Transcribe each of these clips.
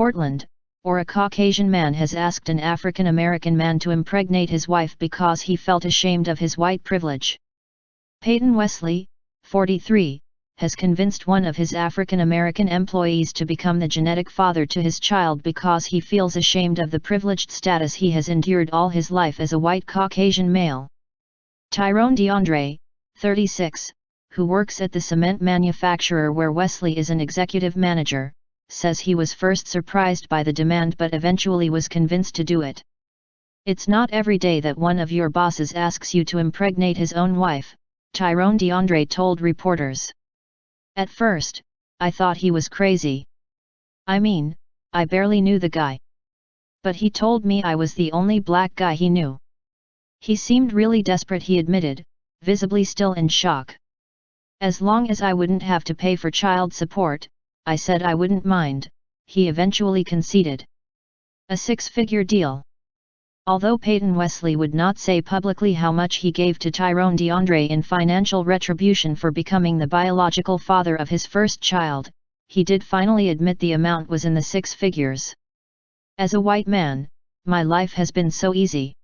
Portland, a Caucasian man has asked an African American man to impregnate his wife because he felt ashamed of his white privilege. Peyton Wesley, 43, has convinced one of his African American employees to become the genetic father to his child because he feels ashamed of the privileged status he has endured all his life as a white Caucasian male. Tyrone DeAndre, 36, who works at the cement manufacturer where Wesley is an executive manager, says he was first surprised by the demand but eventually was convinced to do it. "It's not every day that one of your bosses asks you to impregnate his own wife," Tyrone DeAndre told reporters. "At first, I thought he was crazy. I mean, I barely knew the guy. But he told me I was the only black guy he knew. He seemed really desperate," he admitted, visibly still in shock. "As long as I wouldn't have to pay for child support, I said I wouldn't mind," he eventually conceded. A six-figure deal. Although Peyton Wesley would not say publicly how much he gave to Tyrone DeAndre in financial retribution for becoming the biological father of his first child, he did finally admit the amount was in the six figures. "As a white man, my life has been so easy.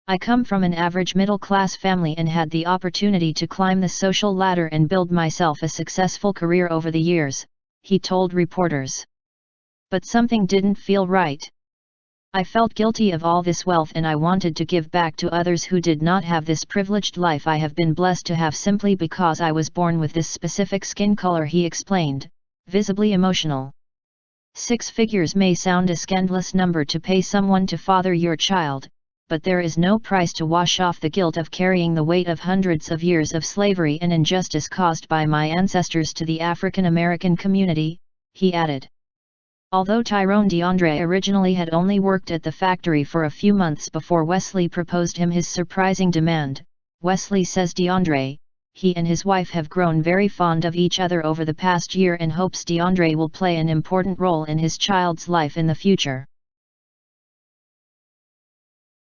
I come from an average middle-class family and had the opportunity to climb the social ladder and build myself a successful career over the years," he told reporters. "But something didn't feel right. I felt guilty of all this wealth and I wanted to give back to others who did not have this privileged life I have been blessed to have simply because I was born with this specific skin color," he explained, visibly emotional. Six figures may sound a scandalous number to pay someone to father your child, but there is no price to wash off the guilt of carrying the weight of hundreds of years of slavery and injustice caused by my ancestors to the African American community, he added. Although Tyrone DeAndre originally had only worked at the factory for a few months before Wesley proposed him his surprising demand, Wesley says DeAndre, he and his wife have grown very fond of each other over the past year and hopes DeAndre will play an important role in his child's life in the future.